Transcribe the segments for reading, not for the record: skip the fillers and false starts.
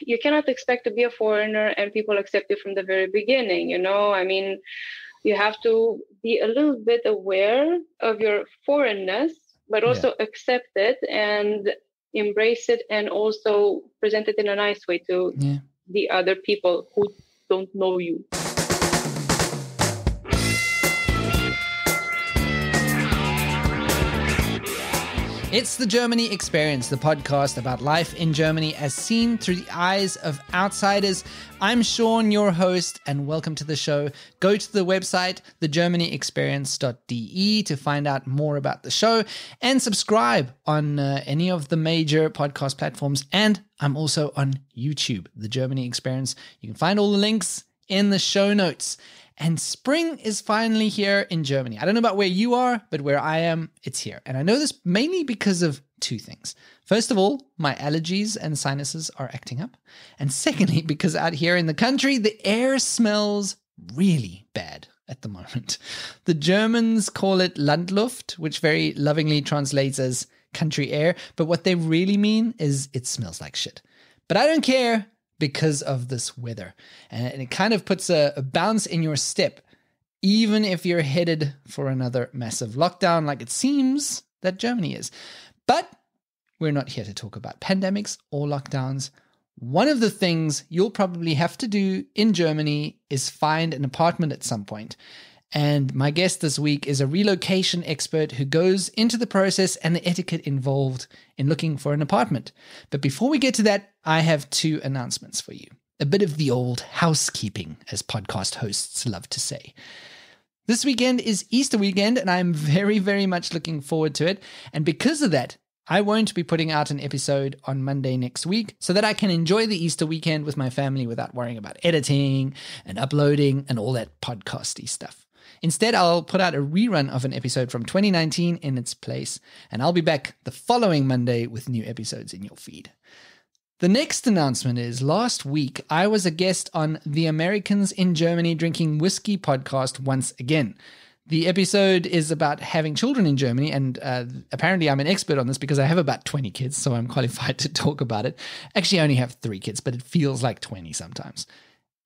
you cannot expect to be a foreigner and people accept you from the very beginning, I mean, you have to be a little bit aware of your foreignness, but also accept it and embrace it, and also present it in a nice way to the other people who don't know you. It's the Germany Experience, the podcast about life in Germany as seen through the eyes of outsiders. I'm Sean, your host, and welcome to the show. Go to the website, thegermanyexperience.de, to find out more about the show, and subscribe on any of the major podcast platforms. And I'm also on YouTube, The Germany Experience. You can find all the links in the show notes. And spring is finally here in Germany. I don't know about where you are, but where I am, it's here. And I know this mainly because of two things. First of all, my allergies and sinuses are acting up. And secondly, because out here in the country, the air smells really bad at the moment. The Germans call it Landluft, which very lovingly translates as country air. But what they really mean is it smells like shit. But I don't care, because of this weather. And it kind of puts a bounce in your step, even if you're headed for another massive lockdown, like it seems that Germany is. But we're not here to talk about pandemics or lockdowns. One of the things you'll probably have to do in Germany is find an apartment at some point. And my guest this week is a relocation expert who goes into the process and the etiquette involved in looking for an apartment. But before we get to that, I have two announcements for you. A bit of the old housekeeping, as podcast hosts love to say. This weekend is Easter weekend, and I'm very, very much looking forward to it. And because of that, I won't be putting out an episode on Monday next week so that I can enjoy the Easter weekend with my family without worrying about editing and uploading and all that podcasty stuff. Instead, I'll put out a rerun of an episode from 2019 in its place, and I'll be back the following Monday with new episodes in your feed. The next announcement is, last week, I was a guest on the Americans in Germany Drinking Whiskey podcast once again. The episode is about having children in Germany, and apparently I'm an expert on this because I have about 20 kids, so I'm qualified to talk about it. Actually, I only have 3 kids, but it feels like 20 sometimes.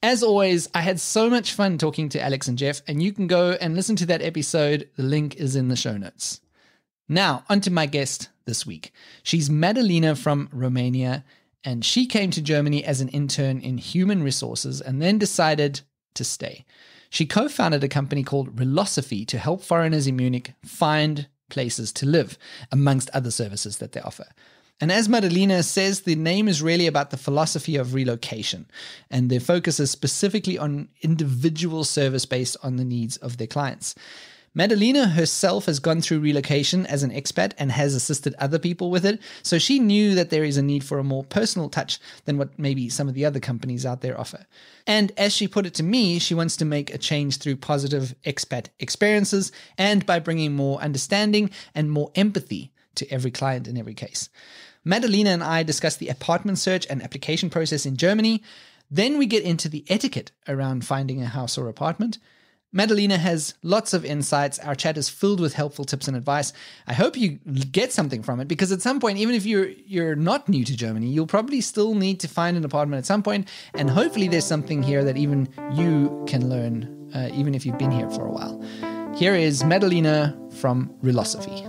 As always, I had so much fun talking to Alex and Jeff, and you can go and listen to that episode. The link is in the show notes. Now, onto my guest this week. She's Madalina from Romania, and she came to Germany as an intern in human resources and then decided to stay. She co-founded a company called Relosophy to help foreigners in Munich find places to live, amongst other services that they offer. And as Madalina says, the name is really about the philosophy of relocation, and their focus is specifically on individual service based on the needs of their clients. Madalina herself has gone through relocation as an expat and has assisted other people with it, so she knew that there is a need for a more personal touch than what maybe some of the other companies out there offer. And as she put it to me, she wants to make a change through positive expat experiences and by bringing more understanding and more empathy to every client in every case. Madalina and I discuss the apartment search and application process in Germany. Then we get into the etiquette around finding a house or apartment. Madalina has lots of insights. Our chat is filled with helpful tips and advice. I hope you get something from it, because at some point, even if you're not new to Germany, you'll probably still need to find an apartment at some point. And hopefully there's something here that even you can learn, even if you've been here for a while. Here is Madalina from Relosophy.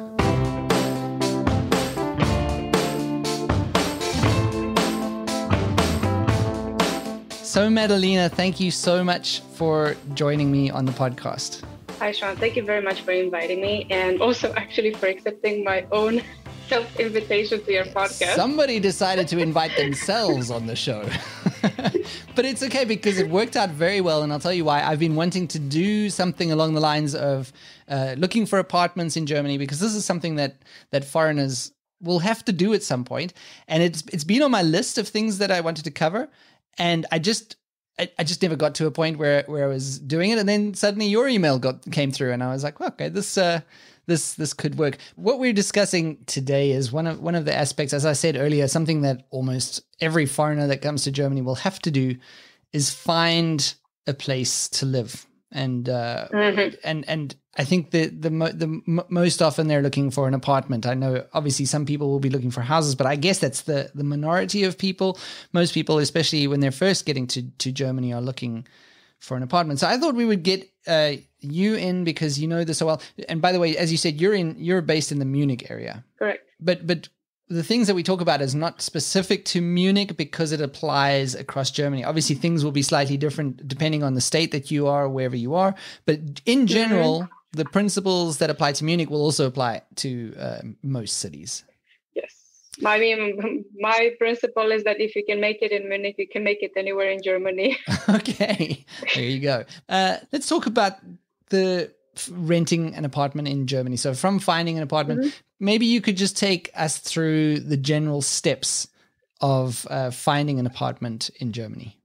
So Madalina, thank you so much for joining me on the podcast. Hi, Sean. Thank you very much for inviting me, and also actually for accepting my own self-invitation to your podcast. Somebody decided to invite themselves on the show. But it's okay, because it worked out very well, and I'll tell you why. I've been wanting to do something along the lines of looking for apartments in Germany, because this is something that foreigners will have to do at some point. And it's been on my list of things that I wanted to cover. And I just never got to a point where I was doing it, and then suddenly your email came through, and I was like, well, okay, this could work. What we're discussing today is one of the aspects, as I said earlier, something that almost every foreigner that comes to Germany will have to do is find a place to live. and and I think most often they're looking for an apartment. I know obviously some people will be looking for houses, but I guess that's the minority of people. Most people, especially when they're first getting to Germany, are looking for an apartment. So I thought we would get you in because you know this so well. And by the way, as you said, you're based in the Munich area. Correct. But the things that we talk about is not specific to Munich because it applies across Germany. Obviously, things will be slightly different depending on the state that you are, wherever you are. But in general, the principles that apply to Munich will also apply to most cities. Yes. I mean, my principle is that if you can make it in Munich, you can make it anywhere in Germany. Okay, there you go. Let's talk about the renting an apartment in Germany. So from finding an apartment, maybe you could just take us through the general steps of finding an apartment in Germany.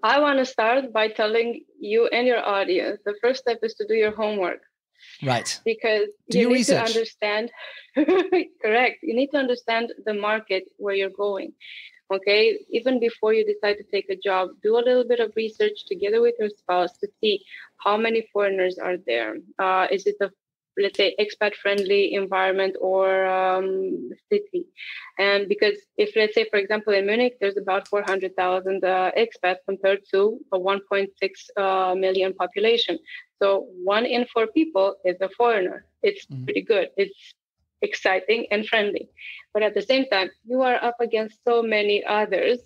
I want to start by telling you and your audience, the first step is to do your homework. Right. Because you need to understand, correct. You need to understand the market where you're going. Okay. Even before you decide to take a job, do a little bit of research together with your spouse to see how many foreigners are there. Is it a, let's say, expat-friendly environment or city? And because if, let's say, for example, in Munich, there's about 400,000 expats compared to a 1.6 million population. So 1 in 4 people is a foreigner. It's pretty good. It's exciting and friendly. But at the same time, you are up against so many others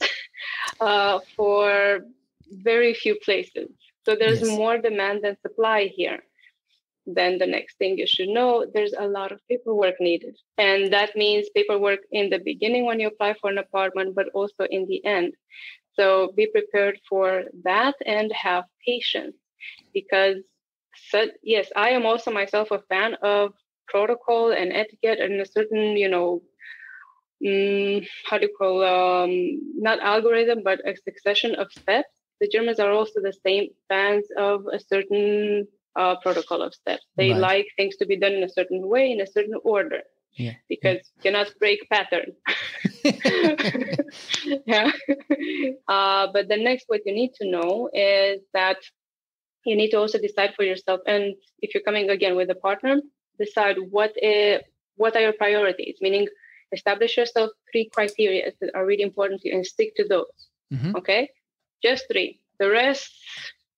for very few places. So there's more demand than supply here. Then the next thing you should know, there's a lot of paperwork needed. And that means paperwork in the beginning when you apply for an apartment, but also in the end. So be prepared for that and have patience. Because, yes, I am also myself a fan of protocol and etiquette and a certain, how do you call, not algorithm, but a succession of steps. The Germans are also the same fans of a certain protocol of steps. They like things to be done in a certain way, in a certain order, because you cannot break pattern. But the next, what you need to know is that you need to also decide for yourself. And if you're coming again with a partner, decide what are your priorities, meaning establish yourself 3 criteria that are really important to you and stick to those. Okay? Just 3. The rest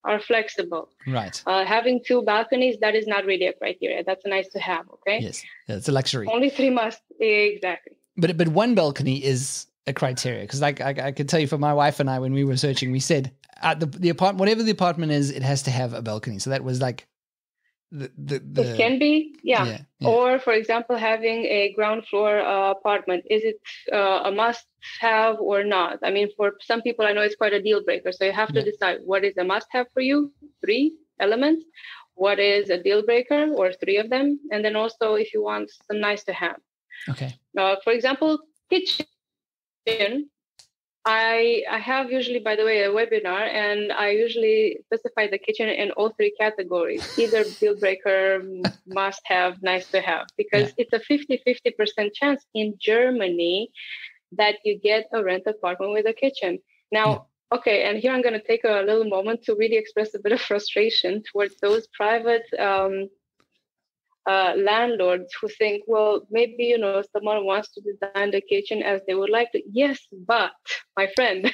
are flexible. Right. Having 2 balconies, that is not really a criteria. That's nice to have, okay? Yes, it's a luxury. Only 3 must, exactly. But 1 balcony is a criteria, because like I could tell you for my wife and I, when we were searching, we said the apartment, whatever the apartment is, it has to have a balcony. So that was like it can be, yeah. Or for example, having a ground floor apartment, is it a must-have or not? I mean, for some people, I know it's quite a deal breaker. So you have to decide what is a must-have for you. 3 elements. What is a deal breaker, or 3 of them, and then also if you want some nice to have. Okay. For example, kitchen. I have usually, by the way, a webinar, and I usually specify the kitchen in all 3 categories, either deal breaker, must have, nice to have, because it's a 50% chance in Germany that you get a rent apartment with a kitchen. Now, okay, and here I'm going to take a little moment to really express a bit of frustration towards those private landlords who think, well, maybe, someone wants to design the kitchen as they would like to. Yes, but my friend,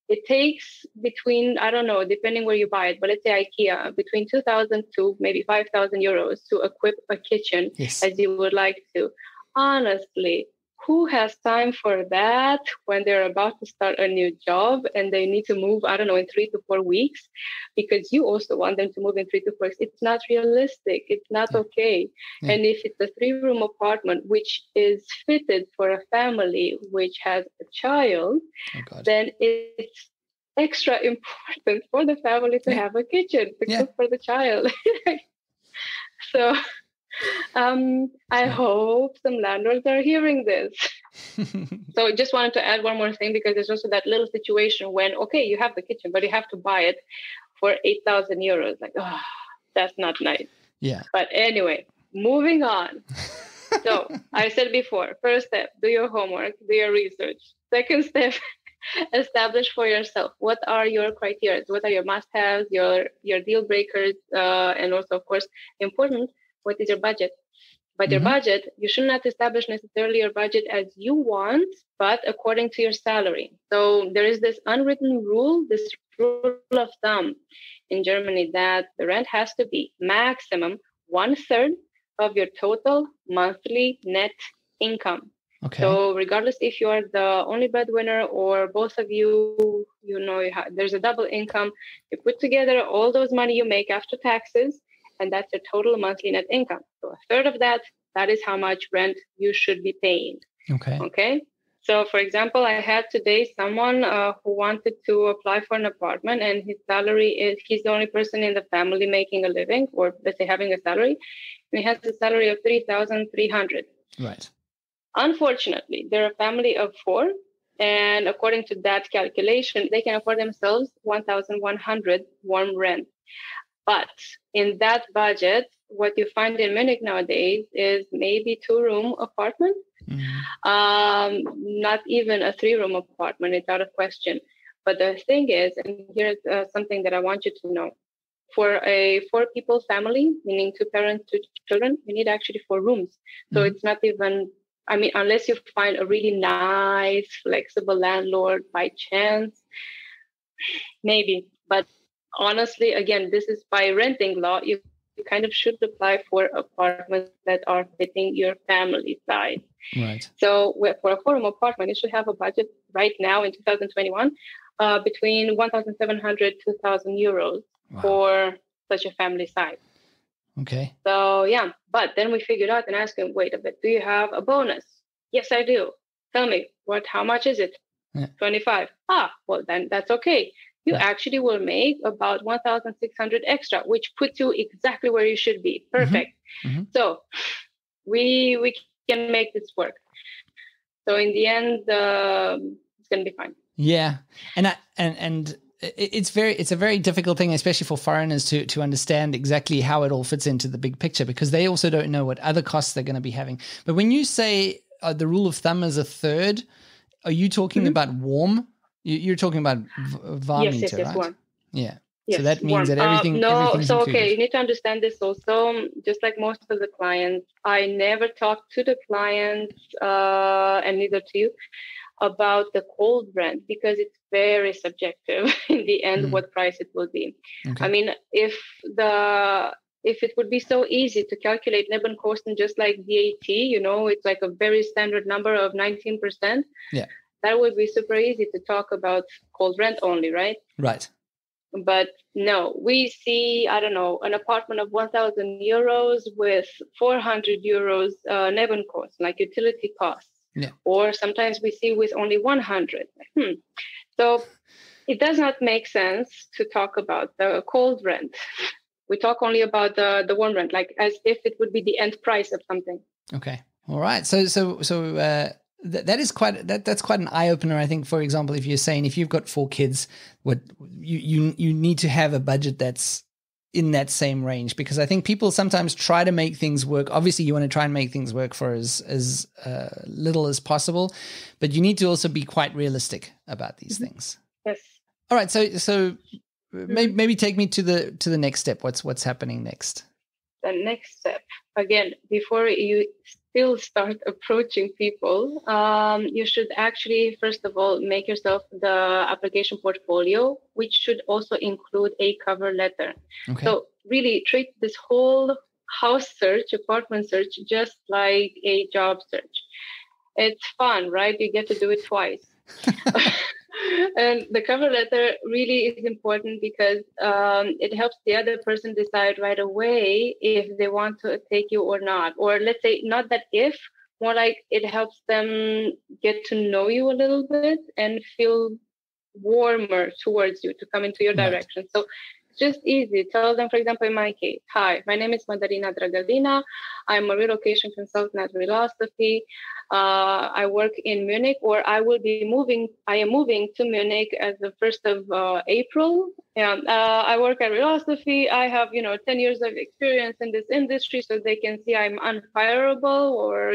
it takes between, I don't know, depending where you buy it, but let's say IKEA, between 2,000 to maybe 5,000 euros to equip a kitchen as you would like to. Honestly, who has time for that when they're about to start a new job and they need to move, I don't know, in 3 to 4 weeks, because you also want them to move in 3 to 4 weeks. It's not realistic. It's not okay. And if it's a 3-room apartment, which is fitted for a family which has a child, then it's extra important for the family to have a kitchen to cook for the child. So I hope some landlords are hearing this. So I just wanted to add one more thing, because there's also that little situation when, okay, you have the kitchen, but you have to buy it for 8,000 euros. Like, that's not nice. Yeah. But anyway, moving on. So I said before, first step, do your homework, do your research. Second step, establish for yourself what are your criteria, what are your must-haves, your deal breakers, and also, of course, important, what is your budget? But your budget, you should not establish necessarily your budget as you want, but according to your salary. So there is this unwritten rule, this rule of thumb in Germany, that the rent has to be maximum 1/3 of your total monthly net income. Okay. So regardless if you are the only breadwinner or both of you, there's a double income, you put together all those money you make after taxes, and that's your total monthly net income. So 1/3 of that is how much rent you should be paying. Okay. So for example, I had today someone who wanted to apply for an apartment, and his salary he's the only person in the family making a living, or let's say having a salary, and he has a salary of 3,300. Right. Unfortunately, they're a family of 4, and according to that calculation, they can afford themselves 1,100 warm rent. But in that budget, what you find in Munich nowadays is maybe 2-room apartment, not even a 3-room apartment. It's out of question. But the thing is, and here's something that I want you to know. For a 4-people family, meaning 2 parents, 2 children, you need actually 4 rooms. So it's not even, unless you find a really nice, flexible landlord by chance, maybe. But honestly, again, this is by renting law. You kind of should apply for apartments that are fitting your family size. Right. So for a 4-room apartment, you should have a budget right now in 2021 between 1,700 to 2,000 euros for such a family size. Okay. So yeah, but then we figured out and asked him, wait a bit, do you have a bonus? Yes, I do. Tell me, how much is it? 25. Well, then that's okay. You actually will make about 1,600 extra, which puts you exactly where you should be. Perfect. So we can make this work. So in the end, it's going to be fine. Yeah, and it's a very difficult thing, especially for foreigners to understand exactly how it all fits into the big picture, because they also don't know what other costs they're going to be having. But when you say the rule of thumb is 1/3, are you talking about warm? You're talking about varmieter, yes, right? warm. Yeah. Yes, so that means warm. that everything's so included. okay, you need to understand this also. Just like most of the clients, I never talk to the clients, and neither to you, about the cold rent, because it's very subjective in the end what price it will be. Okay. If it would be so easy to calculate Nebenkosten just like VAT, it's like a very standard number of 19%. Yeah. That would be super easy to talk about cold rent only, right? Right. But no, we see, I don't know, an apartment of 1,000 euros with 400 euros Nebenkosten, like utility costs. Yeah. Or sometimes we see with only 100. So it does not make sense to talk about the cold rent. We talk only about the warm rent, like as if it would be the end price of something. Okay. All right. So that is that's quite an eye opener, I think. For example, if you're saying if you've got 4 kids, what you need to have a budget that's in that same range, because I think people sometimes try to make things work. Obviously, you want to try and make things work for as little as possible, but you need to also be quite realistic about these things. Yes. All right. So maybe take me to the next step. What's happening next? The next step, again, before you still start approaching people, you should actually, first of all, make yourself the application portfolio, which should also include a cover letter. Okay. So really treat this whole house search, apartment search, just like a job search. It's fun, right? You get to do it twice. And the cover letter really is important because it helps the other person decide right away if they want to take you or not. Or let's say not that if, more like it helps them get to know you a little bit and feel warmer towards you, to come into your direction. So it's just easy. Tell them, for example, in my case, hi, my name is Madarina Dragalina. I'm a relocation consultant at Relosophy. I work in Munich, or I am moving to Munich as the 1st of April. I work at Relosophy. I have, 10 years of experience in this industry, so they can see I'm unfireable, or,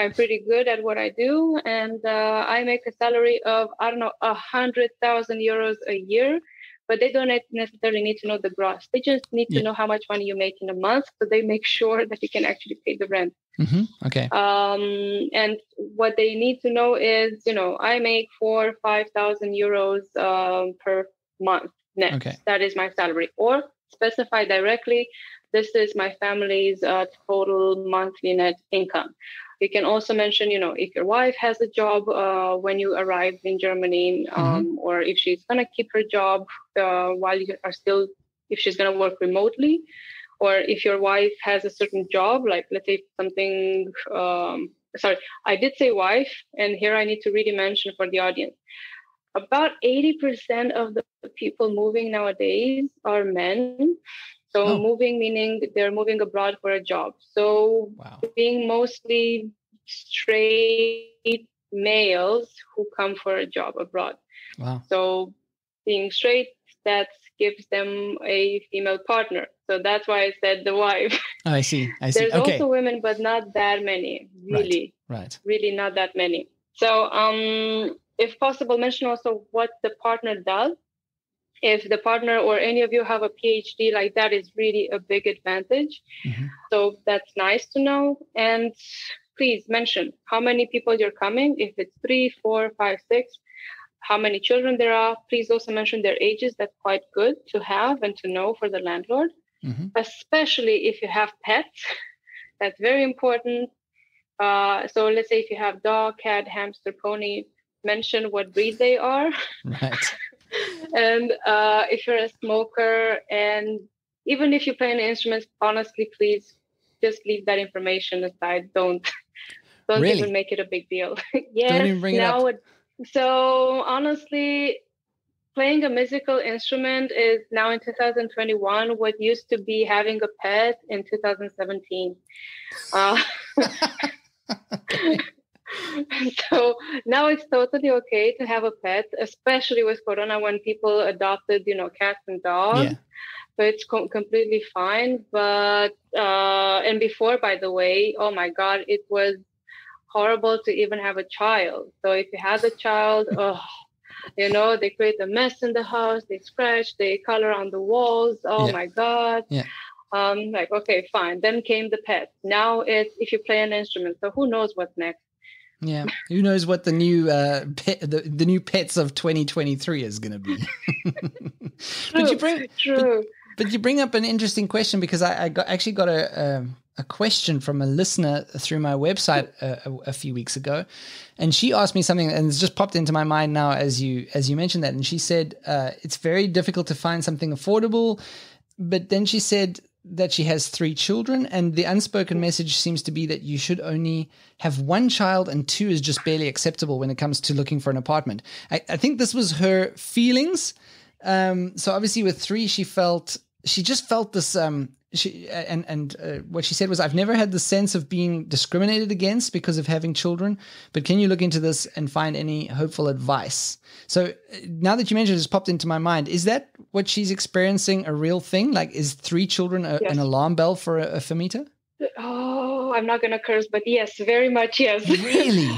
I'm pretty good at what I do, and I make a salary of, I don't know, 100,000 euros a year. But they don't necessarily need to know the gross. They just need to know how much money you make in a month, so they make sure that you can actually pay the rent. Okay. And what they need to know is, I make 4,000 or 5,000 euros per month net. Okay. That is my salary. Or specify directly, this is my family's total monthly net income. You can also mention, if your wife has a job when you arrive in Germany, or if she's going to keep her job while you are still, if she's going to work remotely, or if your wife has a certain job, like let's say something, I did say wife, and here I need to really mention for the audience. About 80% of the people moving nowadays are men. So moving, meaning they're moving abroad for a job. So being mostly straight males who come for a job abroad. Wow. So being straight, that gives them a female partner. So that's why I said the wife. Oh, I see. There's also women, but not that many. Really. Right. Really not that many. So if possible, mention also what the partner does. If the partner or any of you have a PhD, like that is really a big advantage. So that's nice to know. And please mention how many people you're coming. If it's 3, 4, 5, 6, how many children there are. Please also mention their ages. That's quite good to have and to know for the landlord, especially if you have pets. That's very important. So let's say if you have dog, cat, hamster, pony, mention what breed they are. Right. And if you're a smoker, and even if you play any instruments, honestly, please just leave that information aside. Don't Really? even make it a big deal. Yes. Don't even bring it up. So honestly, playing a musical instrument is now in 2021 what used to be having a pet in 2017. So now it's totally okay to have a pet, especially with Corona when people adopted, cats and dogs. Yeah. So it's completely fine. But, and before, by the way, oh my God, it was horrible to even have a child. So if you had a child, they create a mess in the house, they scratch, they color on the walls. Oh my God. Yeah. Like, okay, fine. Then came the pet. Now it's if you play an instrument. So who knows what's next? Yeah, who knows what the new the new pets of 2023 is going to be? True. But you bring up an interesting question, because I actually got a question from a listener through my website a few weeks ago, and she asked me something, and it's just popped into my mind now as you mentioned that, and she said it's very difficult to find something affordable, but then she said that she has 3 children, and the unspoken message seems to be that you should only have 1 child, and 2 is just barely acceptable when it comes to looking for an apartment. I think this was her feelings. So obviously with 3, she just felt this, what she said was, I've never had the sense of being discriminated against because of having children, but can you look into this and find any hopeful advice? So now that you mentioned it, it's popped into my mind. Is that what she's experiencing a real thing? Like, is 3 children an alarm bell for a Vermieter? Oh, I'm not going to curse, but yes, very much yes. Really?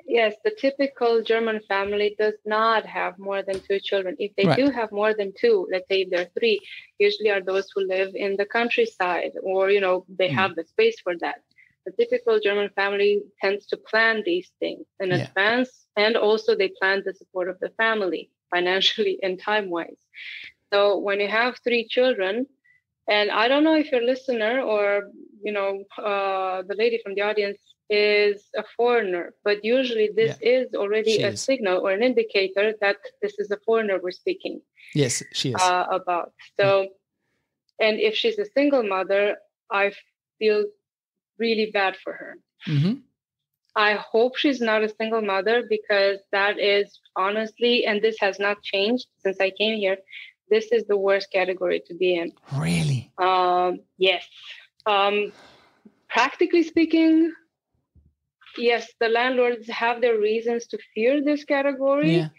Yes, the typical German family does not have more than 2 children. If they do have more than 2, let's say they're 3, usually are those who live in the countryside, or, they have the space for that. The typical German family tends to plan these things in advance, and also they plan the support of the family financially and time-wise. So when you have 3 children, and I don't know if your listener or, the lady from the audience is a foreigner, but usually this is already a signal or an indicator that this is a foreigner we're speaking. Yes, she is. About. So, and if she's a single mother, I feel really bad for her. I hope she's not a single mother, because that is honestly, and this has not changed since I came here, this is the worst category to be in. Really? Yes. Practically speaking, yes, the landlords have their reasons to fear this category,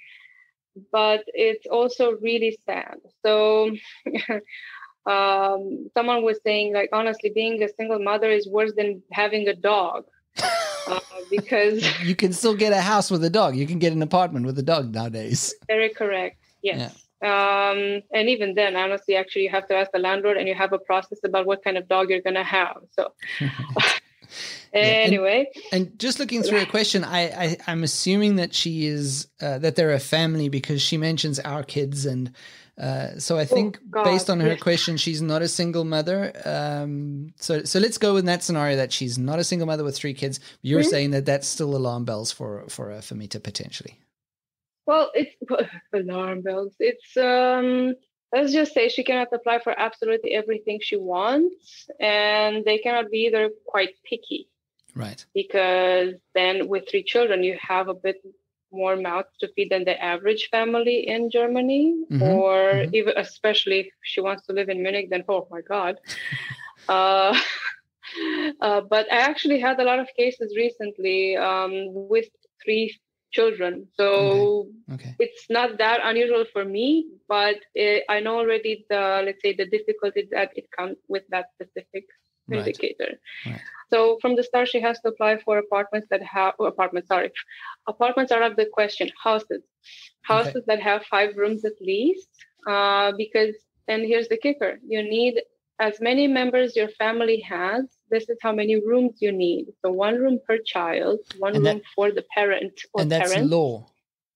but it's also really sad. So someone was saying, like, honestly, being a single mother is worse than having a dog. because You can still get a house with a dog. You can get an apartment with a dog nowadays. very correct. Yes. And even then, honestly, actually, you have to ask the landlord, and you have a process about what kind of dog you're going to have. So anyway. And just looking through her question, I'm assuming that she is, that they're a family because she mentions our kids. And so I think based on her question, she's not a single mother. So let's go in that scenario that she's not a single mother with 3 kids. You're saying that that's still alarm bells for Famita potentially. Well, it's alarm bells. It's let's just say she cannot apply for absolutely everything she wants, and they cannot be either quite picky. Right. Because then with 3 children, you have a bit more mouths to feed than the average family in Germany, or even especially if she wants to live in Munich, then oh my God. But I actually had a lot of cases recently with 3 children. So it's not that unusual for me, but I know already the difficulty that it comes with that specific indicator. Right. So from the start, she has to apply for apartments are out of the question. Houses that have 5 rooms at least, because, and here's the kicker, you need as many members your family has. This is how many rooms you need. So 1 room per child, one room for the parent or and that's parents. Law.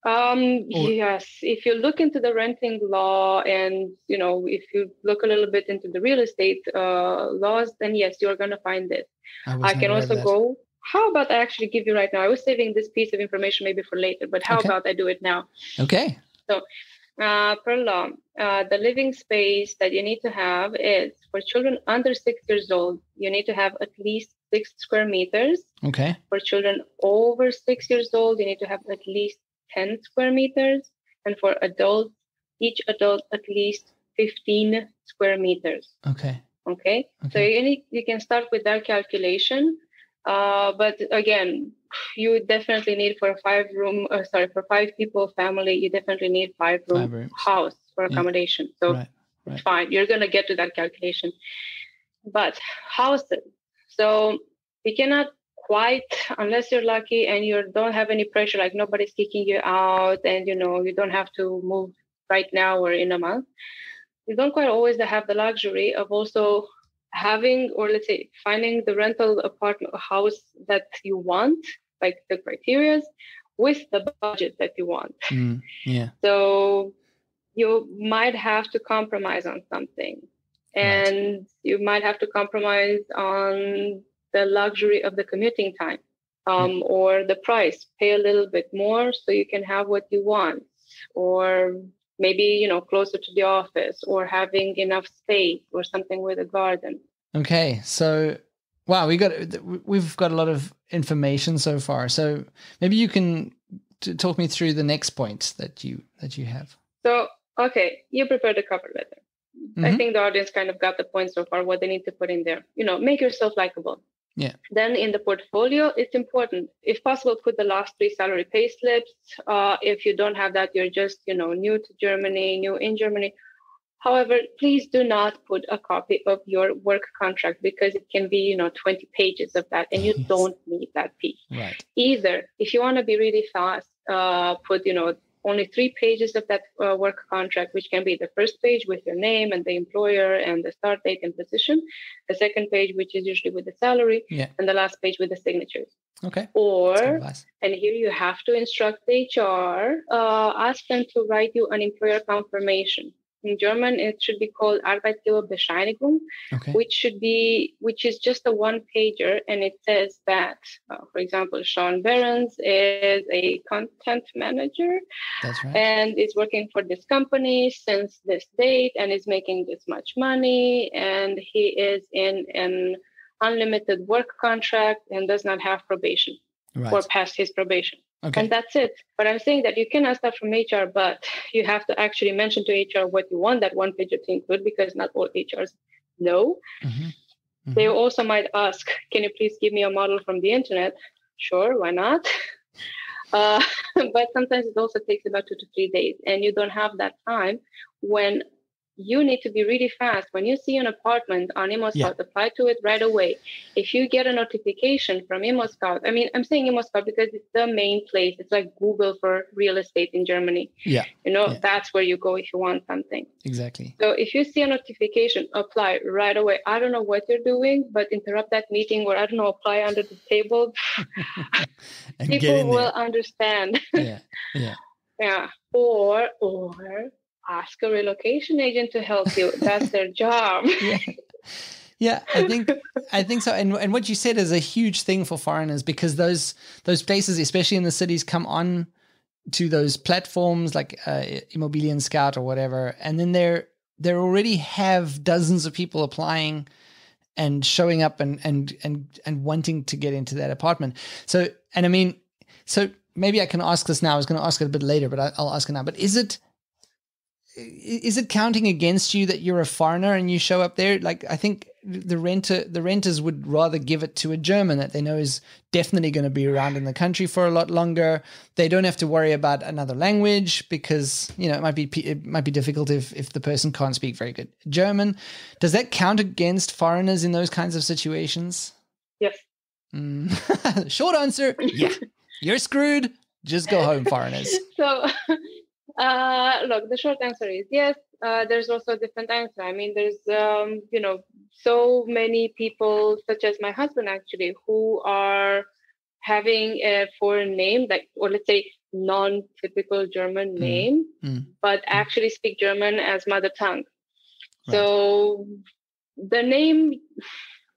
Yes, if you look into the renting law, and if you look a little bit into the real estate laws, then yes, you're going to find this. I can also go. How about I actually give you right now? I was saving this piece of information maybe for later, but how about I do it now? Okay. So per law, the living space that you need to have is for children under 6 years old, you need to have at least 6 square meters. Okay. For children over 6 years old, you need to have at least 10 square meters. And for adults, each adult at least 15 square meters. Okay. So you can start with that calculation. But again, you definitely need for a 5 people family, you definitely need 5 room house for accommodation. So it's fine. You're going to get to that calculation. But houses, so you cannot quite, unless you're lucky and you don't have any pressure, like nobody's kicking you out, and you don't have to move right now or in a month. You don't quite always have the luxury of also having, or let's say finding the rental apartment house that you want, like the criteria, with the budget that you want. So you might have to compromise on something, and you might have to compromise on the luxury of the commuting time, or the price. Pay a little bit more so you can have what you want, or maybe closer to the office, or having enough space, or something with a garden. Okay, so wow, we've got a lot of information so far. So maybe you can talk me through the next point that you have. So you prepared a cover letter. I think the audience kind of got the point so far, what they need to put in there. Make yourself likable. Yeah. Then in the portfolio, it's important, if possible, put the last 3 salary pay slips. If you don't have that, you're just, new to Germany, new in Germany. However, please do not put a copy of your work contract, because it can be, 20 pages of that, and you don't need that piece. Right. Either, if you want to be really fast, put, only 3 pages of that work contract, which can be the first page with your name and the employer and the start date and position, the second page, which is usually with the salary, and the last page with the signatures. Okay. Or, and here you have to instruct HR, ask them to write you an employer confirmation. In German, it should be called Arbeitgeberbescheinigung, which is just a 1-pager, and it says that, for example, Sean Behrens is a content manager, and is working for this company since this date, and is making this much money, and he is in an unlimited work contract and does not have probation or passed his probation. And that's it. But I'm saying that you can ask that from HR, but you have to actually mention to HR what you want that 1-pager to include, because not all HRs know. They also might ask, can you please give me a model from the internet? Sure, why not? But sometimes it also takes about 2 to 3 days, and you don't have that time when you need to be really fast. When you see an apartment on ImmoScout, Yeah. apply to it right away. If you get a notification from ImmoScout, I mean, I'm saying ImmoScout because it's the main place. It's like Google for real estate in Germany. Yeah. That's where you go if you want something. Exactly. So if you see a notification, apply right away. I don't know what you're doing, but interrupt that meeting, or I don't know, apply under the table. And People will understand. Yeah. Yeah. Or ask a relocation agent to help you. That's their job. Yeah, I think so. And what you said is a huge thing for foreigners, because those places, especially in the cities, come on to those platforms like Immobilien Scout or whatever, and then there already have dozens of people applying and showing up and wanting to get into that apartment. So maybe I can ask this now. I was going to ask it a bit later, but I'll ask it now. But is it counting against you that you're a foreigner and you show up there? Like, I think the renters would rather give it to a German that they know is definitely going to be around in the country for a lot longer. They don't have to worry about another language because, it might be difficult if the person can't speak very good German. Does that count against foreigners in those kinds of situations? Yes. Short answer, yeah. You're screwed. Just go home, foreigners. So, look, the short answer is yes. There's also a different answer. I mean, there's, so many people, such as my husband, actually, who are having a foreign name, or let's say non-typical German name, but actually speak German as mother tongue. Right. So the name,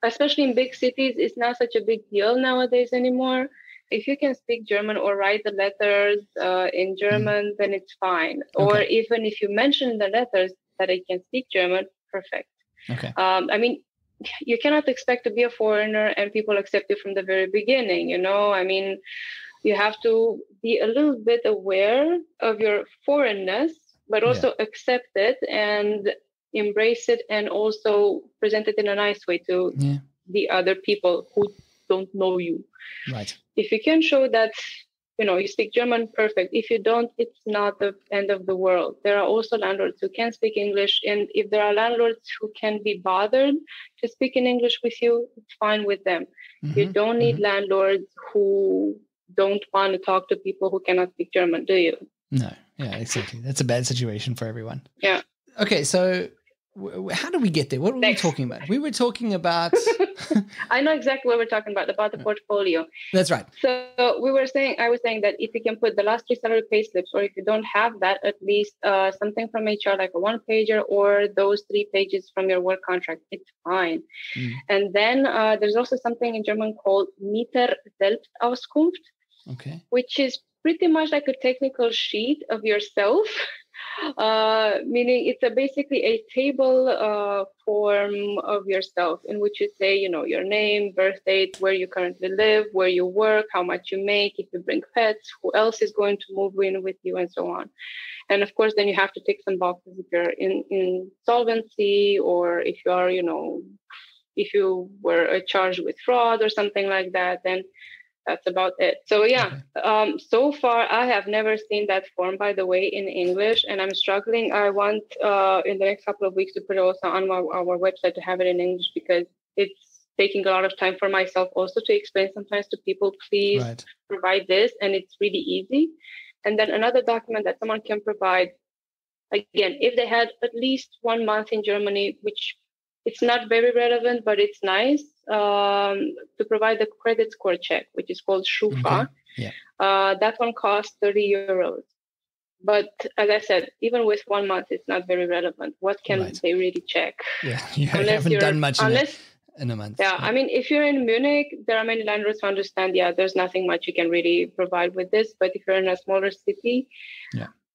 especially in big cities, is not such a big deal nowadays anymore. If you can speak German or write the letters in German, then it's fine. Okay. Or even if you mention the letters that I can speak German, perfect. Okay. I mean, you cannot expect to be a foreigner and people accept you from the very beginning, I mean, you have to be a little bit aware of your foreignness, but also accept it and embrace it, and also present it in a nice way to the other people who don't know you. Right. If you can show that, you speak German, perfect. If you don't, it's not the end of the world. There are also landlords who can speak English. And if there are landlords who can be bothered to speak in English with you, it's fine with them. Mm-hmm. You don't need landlords who don't want to talk to people who cannot speak German, do you? No. Yeah, exactly. That's a bad situation for everyone. Yeah. Okay, so how did we get there? What were we talking about? We were talking about... I know exactly what we're talking about the portfolio. That's right. So I was saying that if you can put the last 3 salary pay slips, or if you don't have that, at least something from HR, like a 1-pager, or those 3 pages from your work contract, it's fine. And then there's also something in German called Mieter-Selbstauskunft, which is pretty much like a technical sheet of yourself. Meaning it's basically a table form of yourself in which you say, your name, birth date, where you currently live, where you work, how much you make, if you bring pets, who else is going to move in with you, and so on. And of course, then you have to tick some boxes if you're in insolvency, or if you are, if you were charged with fraud or something like that, then that's about it. So so far I have never seen that form, by the way, in English, and I'm struggling. I want in the next couple of weeks to put it also on our website to have it in English, because it's taking a lot of time for myself also to explain sometimes to people, please provide this, and it's really easy. And then another document that someone can provide, again, if they had at least 1 month in Germany, which it's not very relevant, but it's nice, to provide the credit score check, which is called Schufa. That one costs 30 euros. But as I said, even with 1 month, it's not very relevant. What can they really check? Yeah, you haven't done much in a month. Yeah, I mean, if you're in Munich, there are many landlords who understand, there's nothing much you can really provide with this. But if you're in a smaller city,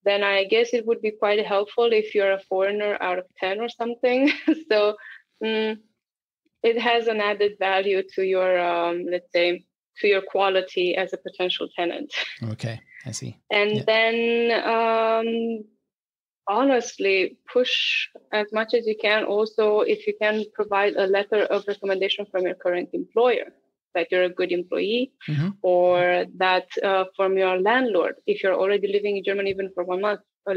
then I guess it would be quite helpful if you're a foreigner out of 10 or something. So it has an added value to your, let's say, to your quality as a potential tenant. Okay, I see. And then honestly, push as much as you can. Also, if you can provide a letter of recommendation from your current employer. that you're a good employee, Mm-hmm. or that from your landlord, if you're already living in Germany even for 1 month, a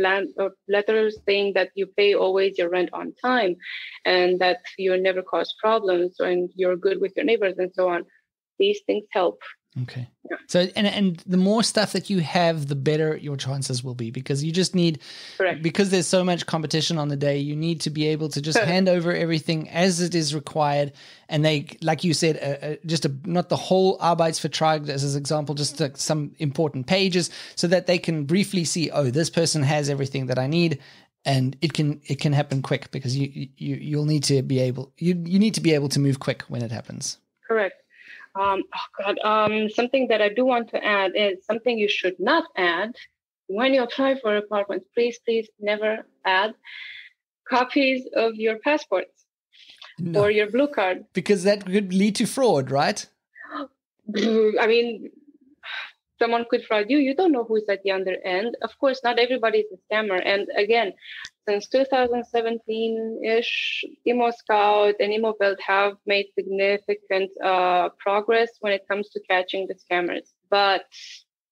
letter saying that you pay always your rent on time and that you never cause problems and you're good with your neighbors and so on. These things help. Okay. Yeah. So, and the more stuff that you have, the better your chances will be, because you just need, Correct. because there's so much competition on the day, you need to be able to just hand over everything as it is required. And they, like you said, not the whole Arbeitsvertrag as an example, just some important pages so that they can briefly see, oh, this person has everything that I need. And it can happen quick, because you'll need to be able, you need to be able to move quick when it happens. Correct. Something that I do want to add is something you should not add when you apply for apartments. Please never add copies of your passports or your blue card, because that could lead to fraud, right? I mean, someone could fraud you. You don't know who's at the other end. Of course, not everybody is a scammer. And again, since 2017-ish, ImmoScout and ImmoWelt have made significant progress when it comes to catching the scammers. But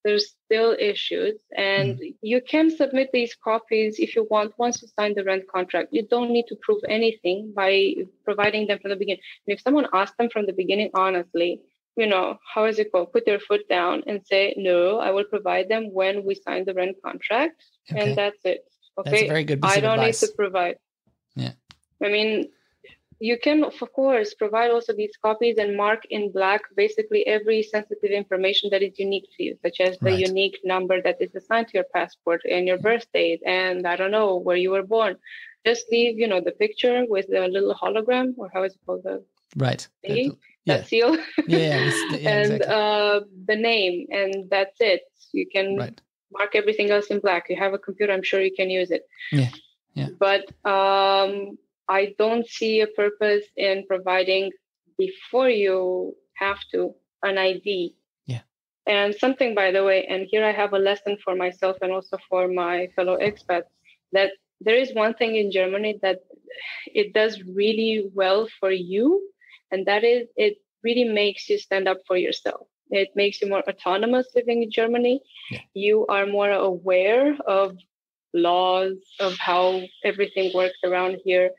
there's still issues. And you can submit these copies if you want once you sign the rent contract. You don't need to prove anything by providing them from the beginning. And if someone asks them from the beginning, honestly, how is it called? Put their foot down and say, no, I will provide them when we sign the rent contract. Okay. And that's it. Okay. That's a very good piece I don't of advice. need to provide. Yeah. I mean, you can, of course, provide also these copies and mark in black basically every sensitive information that is unique to you, such as the unique number that is assigned to your passport and your birth date and, I don't know, where you were born. Just leave, the picture with the little hologram, or how is it called? That seal. And exactly. The name, and that's it. You can mark everything else in black. You have a computer, I'm sure you can use it. Yeah. But I don't see a purpose in providing, before you have to, an ID. Yeah. And something, by the way, and here I have a lesson for myself and also for my fellow expats, that there is one thing in Germany that it does really well for you. And that is, it really makes you stand up for yourself. It makes you more autonomous living in Germany. Yeah. You are more aware of laws, of how everything works around here.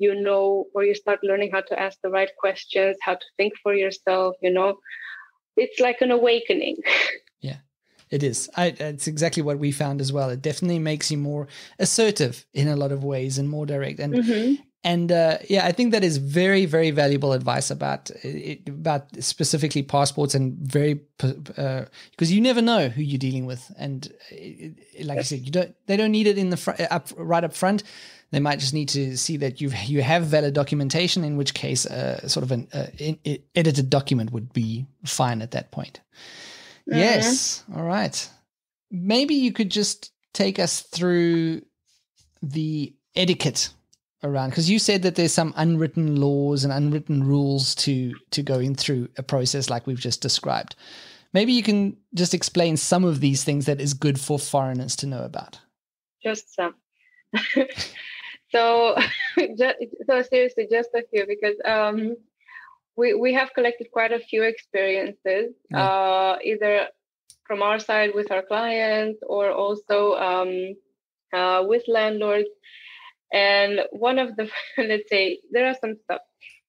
Or you start learning how to ask the right questions, how to think for yourself, It's like an awakening. Yeah, it is. It's exactly what we found as well. It definitely makes you more assertive in a lot of ways and more direct. And I think that is very, very valuable advice about specifically passports, and because you never know who you're dealing with, and like you said, they don't need it in the right up front. They might just need to see that you have valid documentation, in which case sort of an edited document would be fine at that point. Mm-hmm. Yes. All right. Maybe you could just take us through the etiquette around, because you said that there's some unwritten laws and unwritten rules to going through a process like we've just described. Maybe you can just explain some of these things that is good for foreigners to know about. Just some. So seriously, just a few, because we have collected quite a few experiences, either from our side with our clients or also with landlords. And one of the, let's say, there are some stuff.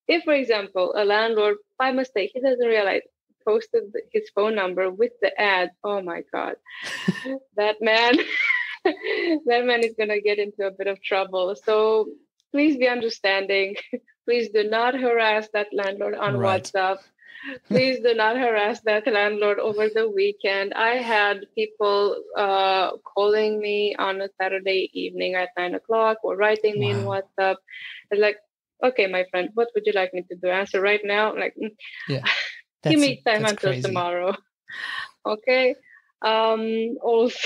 If, for example, a landlord, by mistake, he doesn't realize, posted his phone number with the ad, oh my God, that man is going to get into a bit of trouble. So please be understanding. Please do not harass that landlord on WhatsApp. Please do not harass that landlord over the weekend. I had people calling me on a Saturday evening at 9:00 or writing me in WhatsApp. It's like, okay, my friend, what would you like me to do? Answer right now? Like, give me time until crazy. Tomorrow. Okay. Also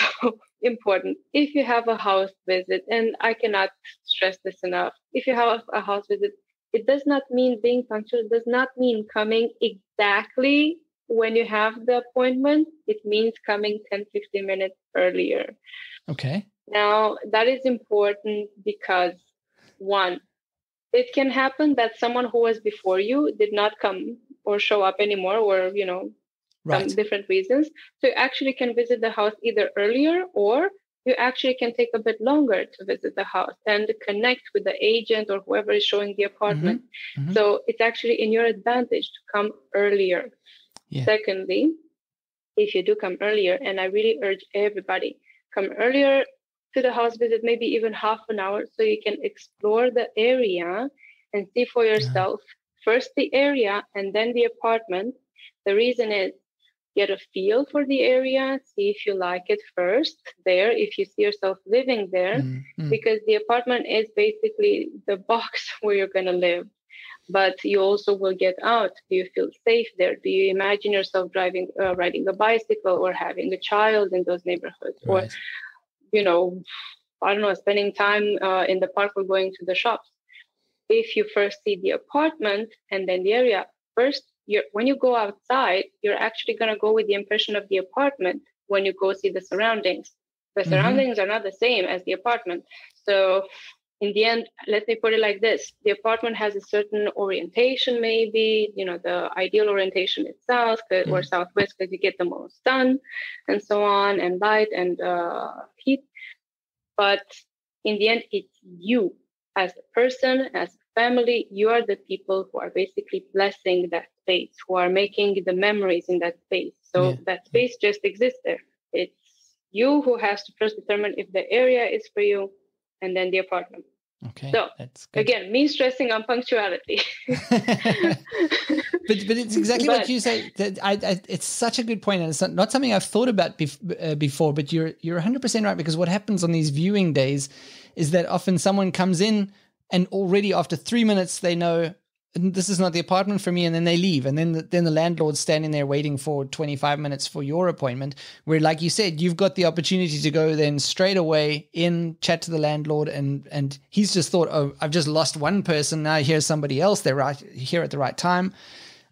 important, if you have a house visit, and I cannot stress this enough, if you have a house visit, it does not mean being punctual. It does not mean coming exactly when you have the appointment. It means coming 10-15 minutes earlier. Okay. Now, that is important because, one, it can happen that someone who was before you did not come or show up anymore, or, some different reasons. So you actually can visit the house either earlier, or you actually can take a bit longer to visit the house and connect with the agent or whoever is showing the apartment. So it's actually in your advantage to come earlier. Yeah. Secondly, if you do come earlier, and I really urge everybody, come earlier to the house visit, maybe even half an hour, so you can explore the area and see for yourself, first the area and then the apartment. The reason is, get a feel for the area, see if you like it first there, if you see yourself living there, because the apartment is basically the box where you're going to live. But you also will get out. Do you feel safe there? Do you imagine yourself riding a bicycle or having a child in those neighborhoods? Right. Or, I don't know, spending time in the park or going to the shops. If you first see the apartment and then the area, first, when you go outside, you're actually going to go with the impression of the apartment when you go see the surroundings. The surroundings are not the same as the apartment. So in the end, let me put it like this. The apartment has a certain orientation, maybe, the ideal orientation is south or southwest, because you get the most sun and so on, and light and heat. But in the end, it's you as a person, as a family. You are the people who are basically blessing that space, who are making the memories in that space. So that space just exists there. It's you who has to first determine if the area is for you, and then the apartment. Okay. So again, me stressing on punctuality. but it's exactly what you say. It's such a good point, and it's not something I've thought about before. But you're 100% right, because what happens on these viewing days is that often someone comes in and already after 3 minutes they know this is not the apartment for me, and then they leave, and then the landlord's standing there waiting for 25 minutes for your appointment, where, like you said, you've got the opportunity to go then straight away in, chat to the landlord, and he's just thought, oh, I've just lost one person, now here's somebody else, they're right here at the right time.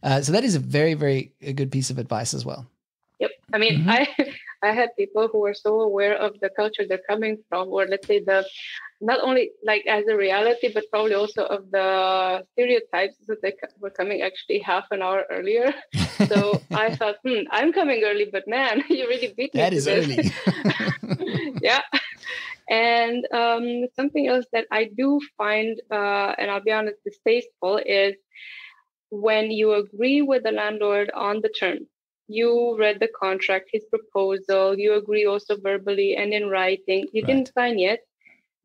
So that is a very, very good piece of advice as well. Yep. I mean, I had people who were so aware of the culture they're coming from, or let's say not only like as a reality, but probably also of the stereotypes, that they were coming actually half an hour earlier. So I thought, I'm coming early, but man, you really beat me. That is early. Yeah. And something else that I do find, and I'll be honest, distasteful, is when you agree with the landlord on the terms. You read the contract, his proposal, you agree also verbally and in writing. You didn't sign yet.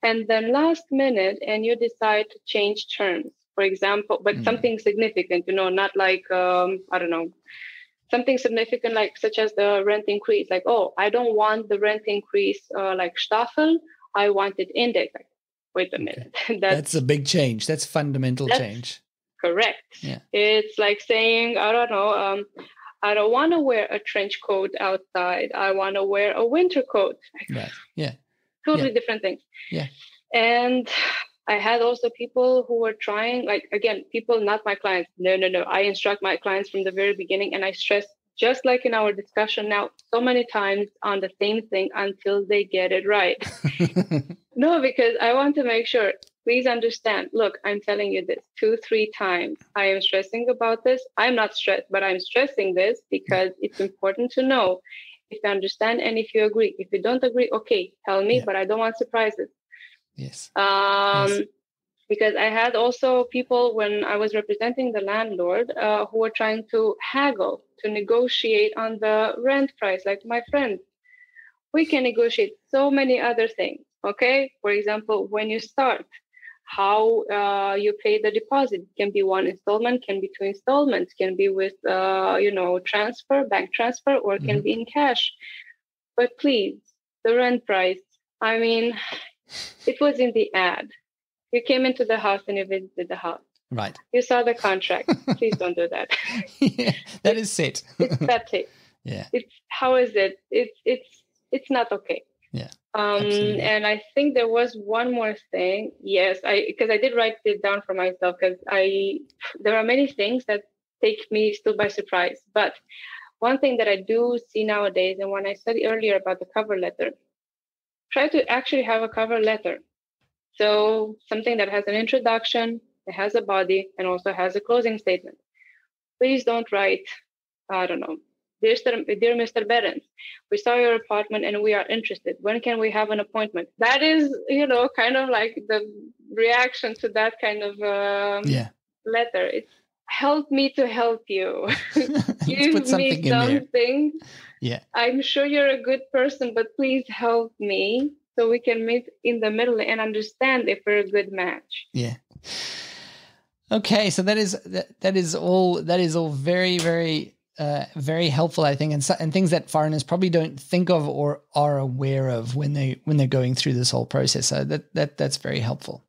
And then last minute, and you decide to change terms, for example, but something significant, not like, I don't know, something significant, like such as the rent increase. Like, oh, I don't want the rent increase like Staffel. I want it index. Like, wait a minute. That's a big change. That's fundamental change. Correct. Yeah. It's like saying, I don't know, I don't want to wear a trench coat outside. I want to wear a winter coat. Right. Yeah. Totally different things. Yeah. And I had also people who were trying, like, again, people, not my clients. No. I instruct my clients from the very beginning, and I stress, just like in our discussion now, so many times on the same thing until they get it right. No, because I want to make sure. Please understand. Look, I'm telling you this 2-3 times. I am stressing about this. I'm not stressed, but I'm stressing this because it's important to know if you understand and if you agree. If you don't agree, okay, tell me, but I don't want surprises. Yes. Because I had also people, when I was representing the landlord, who were trying to haggle, to negotiate on the rent price. Like, my friend, we can negotiate so many other things. Okay. For example, when you start, how you pay the deposit. Can be one installment, can be 2 installments, can be with, transfer, bank transfer, or can be in cash. But please, the rent price, I mean, it was in the ad. You came into the house and you visited the house. Right. You saw the contract. Please don't do that. Yeah, that is set. It's pathetic. Yeah. How is it? It's not okay. Yeah. And I think there was one more thing. Yes, because I did write it down for myself, because there are many things that take me still by surprise. But one thing that I do see nowadays, and when I said earlier about the cover letter, try to actually have a cover letter. So something that has an introduction, it has a body, and also has a closing statement. please don't write, I don't know, dear Mr. Berens, we saw your apartment and we are interested. When can we have an appointment? That is, kind of like the reaction to that kind of letter. It's help me to help you. Give put something me something. Yeah. I'm sure you're a good person, but please help me so we can meet in the middle and understand if we're a good match. Yeah. Okay, so that is all very, very very helpful, I think, and things that foreigners probably don't think of or are aware of when they're going through this whole process. So that's very helpful.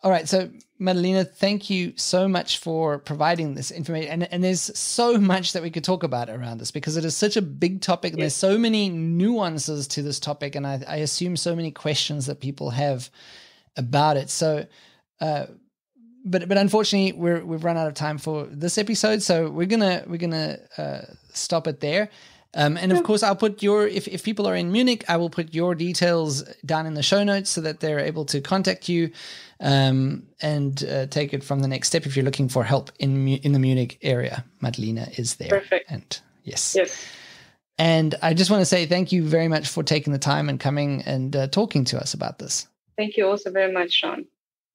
All right, so Madalena, thank you so much for providing this information. And there's so much that we could talk about around this because it is such a big topic, and there's so many nuances to this topic, and I assume so many questions that people have about it. So, but unfortunately, we've run out of time for this episode, so we're gonna stop it there. And of course, I'll put if people are in Munich, I will put your details down in the show notes so that they're able to contact you and take it from the next step if you're looking for help in the Munich area. Madalena is there. Perfect. And yes. And I just want to say thank you very much for taking the time and coming and talking to us about this. Thank you also very much, Sean.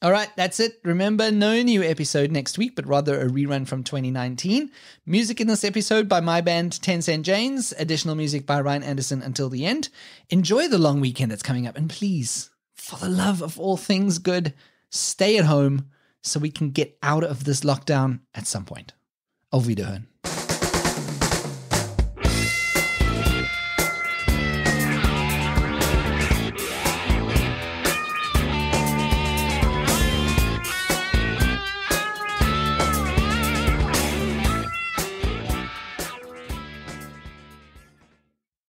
All right, that's it. Remember, no new episode next week, but rather a rerun from 2019. Music in this episode by my band 10 Cent Janes. Additional music by Ryan Anderson until the end. Enjoy the long weekend that's coming up. And please, for the love of all things good, stay at home so we can get out of this lockdown at some point. Auf Wiederhören.